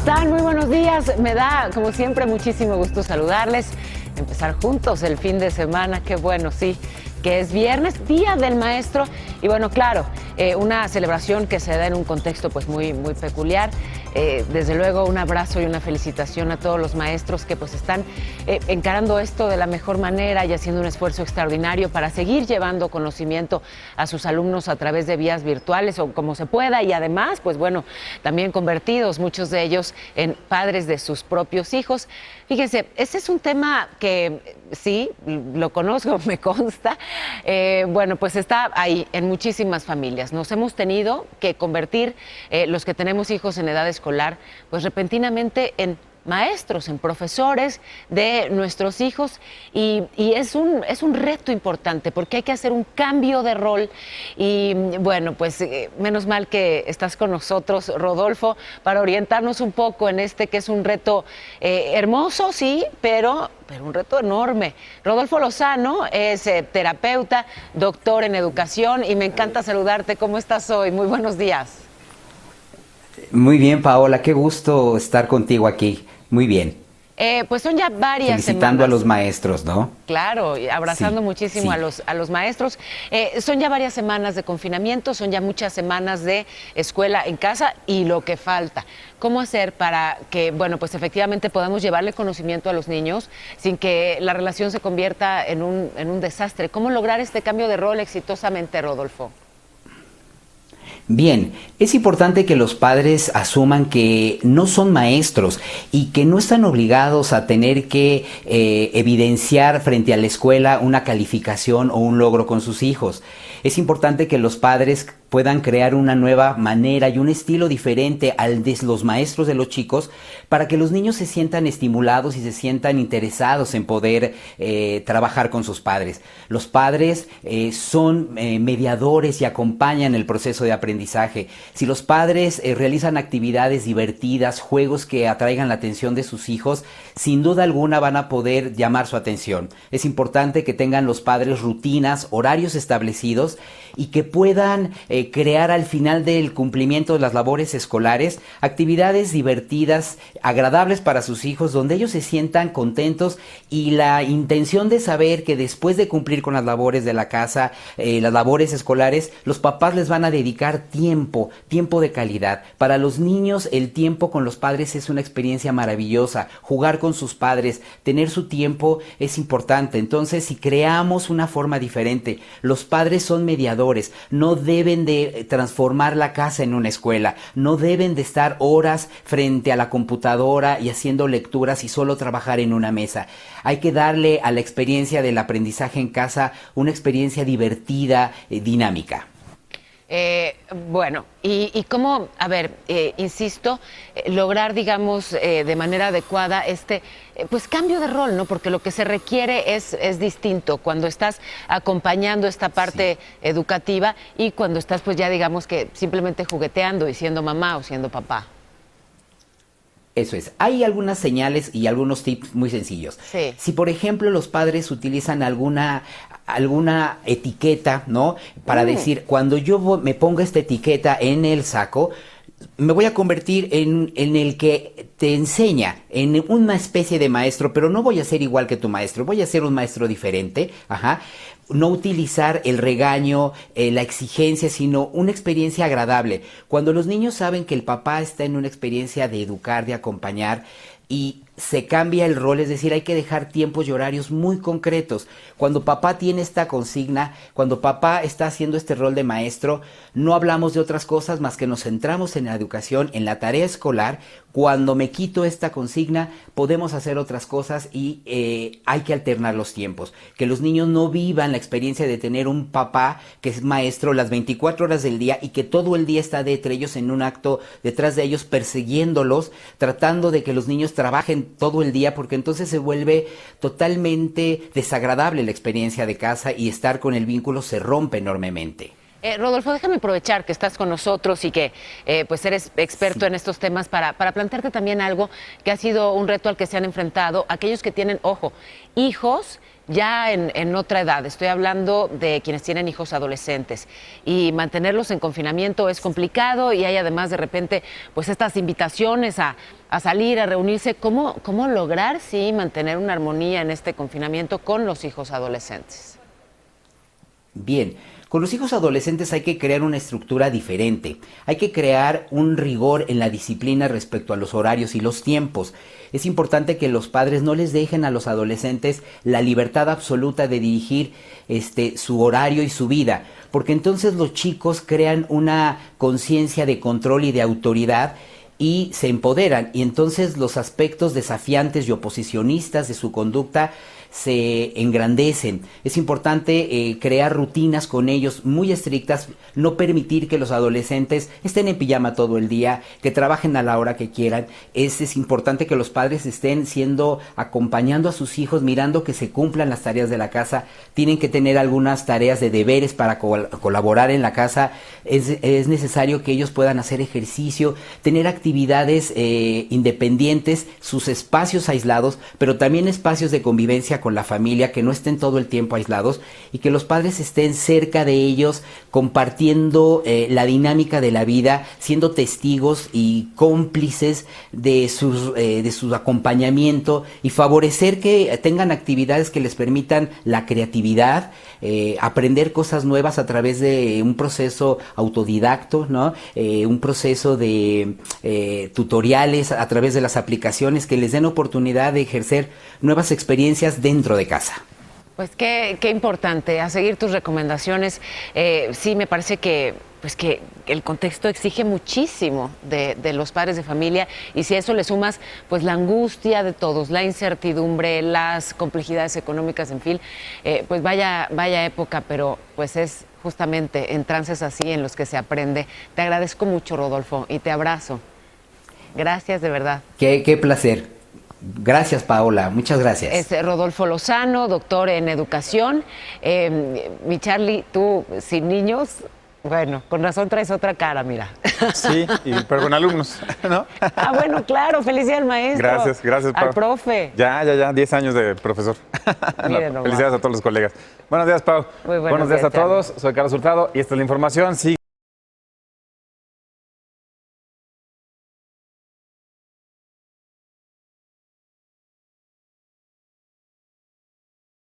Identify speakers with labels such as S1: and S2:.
S1: están? Muy buenos días. Me da, como siempre, muchísimo gusto saludarles. Empezar juntos el fin de semana. Qué bueno, sí, que es viernes, Día del Maestro. Y bueno, claro, una celebración que se da en un contexto pues muy peculiar. Desde luego, un abrazo y una felicitación a todos los maestros que pues están encarando esto de la mejor manera y haciendo un esfuerzo extraordinario para seguir llevando conocimiento a sus alumnos a través de vías virtuales o como se pueda, y además, pues bueno, también convertidos muchos de ellos en padres de sus propios hijos. Fíjense, este es un tema que sí, lo conozco, me consta. Bueno, pues está ahí en muchísimas familias. Nos hemos tenido que convertir, los que tenemos hijos en edad escolar, pues repentinamente en maestros, en profesores de nuestros hijos, y es un reto importante porque hay que hacer un cambio de rol. Y bueno, pues menos mal que estás con nosotros, Rodolfo, para orientarnos un poco en este que es un reto hermoso, sí, pero un reto enorme. Rodolfo Lozano es terapeuta, doctor en educación, y me encanta saludarte. ¿Cómo estás hoy? Muy buenos días.
S2: Muy bien, Paola, qué gusto estar contigo aquí. Muy bien.
S1: Pues son ya varias
S2: Felicitando
S1: semanas.
S2: a los maestros, ¿no?
S1: Claro, y abrazando
S2: Sí,
S1: muchísimo
S2: sí.
S1: a los maestros. Son ya varias semanas de confinamiento, son ya muchas semanas de escuela en casa y lo que falta. ¿Cómo hacer para que, bueno, pues efectivamente podamos llevarle conocimiento a los niños sin que la relación se convierta en un desastre? ¿Cómo lograr este cambio de rol exitosamente, Rodolfo?
S2: Bien, es importante que los padres asuman que no son maestros y que no están obligados a tener que evidenciar frente a la escuela una calificación o un logro con sus hijos. Es importante que los padres puedan crear una nueva manera y un estilo diferente al de los maestros de los chicos, para que los niños se sientan estimulados y se sientan interesados en poder trabajar con sus padres. Los padres son mediadores y acompañan el proceso de aprendizaje. Si los padres realizan actividades divertidas, juegos que atraigan la atención de sus hijos, sin duda alguna van a poder llamar su atención. Es importante que tengan los padres rutinas, horarios establecidos, y que puedan crear al final del cumplimiento de las labores escolares actividades divertidas, agradables para sus hijos, donde ellos se sientan contentos, y la intención de saber que después de cumplir con las labores de la casa, las labores escolares, los papás les van a dedicar tiempo de calidad. Para los niños, el tiempo con los padres es una experiencia maravillosa. Jugar con sus padres, tener su tiempo es importante. Entonces, si creamos una forma diferente, los padres son mediadores, no deben de transformar la casa en una escuela, no deben de estar horas frente a la computadora y haciendo lecturas y solo trabajar en una mesa. Hay que darle a la experiencia del aprendizaje en casa una experiencia divertida, dinámica.
S1: Bueno, y cómo, a ver, insisto, lograr, digamos, de manera adecuada pues cambio de rol, ¿no? Porque lo que se requiere es distinto cuando estás acompañando esta parte educativa y cuando estás, pues ya digamos que simplemente jugueteando y siendo mamá o siendo papá.
S2: Eso es. Hay algunas señales y algunos tips muy sencillos.
S1: Sí.
S2: Si, por ejemplo, los padres utilizan alguna etiqueta, ¿no? Para decir, cuando yo me ponga esta etiqueta en el saco, me voy a convertir en el que te enseña, en una especie de maestro, pero no voy a ser igual que tu maestro, voy a ser un maestro diferente. Ajá. No utilizar el regaño, la exigencia, sino una experiencia agradable. Cuando los niños saben que el papá está en una experiencia de educar, de acompañar, y se cambia el rol, es decir, hay que dejar tiempos y horarios muy concretos. Cuando papá tiene esta consigna, cuando papá está haciendo este rol de maestro, no hablamos de otras cosas más que nos centramos en la educación, en la tarea escolar. Cuando me quito esta consigna, podemos hacer otras cosas, y hay que alternar los tiempos. Que los niños no vivan la experiencia de tener un papá que es maestro las 24 horas del día y que todo el día está entre ellos en un acto, detrás de ellos, persiguiéndolos, tratando de que los niños trabajen todo el día, porque entonces se vuelve totalmente desagradable la experiencia de casa y estar con el vínculo se rompe enormemente.
S1: Rodolfo, déjame aprovechar que estás con nosotros y que pues eres experto en estos temas para plantearte también algo que ha sido un reto al que se han enfrentado aquellos que tienen, ojo, hijos ya en otra edad. Estoy hablando de quienes tienen hijos adolescentes y mantenerlos en confinamiento es complicado y hay además de repente pues estas invitaciones a salir, a reunirse. ¿Cómo lograr sí mantener una armonía en este confinamiento con los hijos adolescentes?
S2: Bien, con los hijos adolescentes hay que crear una estructura diferente, hay que crear un rigor en la disciplina respecto a los horarios y los tiempos. Es importante que los padres no les dejen a los adolescentes la libertad absoluta de dirigir su horario y su vida, porque entonces los chicos crean una conciencia de control y de autoridad y se empoderan, y entonces los aspectos desafiantes y oposicionistas de su conducta se engrandecen. Es importante crear rutinas con ellos muy estrictas, no permitir que los adolescentes estén en pijama todo el día, que trabajen a la hora que quieran. Es importante que los padres estén acompañando a sus hijos, mirando que se cumplan las tareas de la casa. Tienen que tener algunas tareas de deberes para colaborar en la casa. Es necesario que ellos puedan hacer ejercicio, tener actividades independientes, sus espacios aislados, pero también espacios de convivencia con la familia, que no estén todo el tiempo aislados y que los padres estén cerca de ellos, compartiendo la dinámica de la vida, siendo testigos y cómplices de su acompañamiento, y favorecer que tengan actividades que les permitan la creatividad, aprender cosas nuevas a través de un proceso autodidacto, ¿no? Un proceso de tutoriales a través de las aplicaciones que les den oportunidad de ejercer nuevas experiencias dentro de casa.
S1: Pues qué importante, a seguir tus recomendaciones. Sí, me parece que el contexto exige muchísimo de los padres de familia, y si a eso le sumas pues la angustia de todos, la incertidumbre, las complejidades económicas, en fin, pues vaya época, pero pues es justamente en trances así en los que se aprende. Te agradezco mucho, Rodolfo, y te abrazo. Gracias, de verdad.
S2: Qué placer. Gracias, Paola, muchas gracias.
S1: Es Rodolfo Lozano, doctor en educación. Mi Charlie, tú sin niños, bueno, con razón traes otra cara, mira.
S3: Sí, pero con alumnos, ¿no?
S1: Ah, bueno, claro, felicidades al maestro.
S3: Gracias, Pau.
S1: Al profe.
S3: Ya, 10 años de profesor.
S1: Miren nomás.
S3: Felicidades a todos los colegas. Buenos días, Pau.
S1: Muy buenos
S3: días a
S1: días,
S3: todos. Soy Carlos Hurtado y esta es la información. Sí.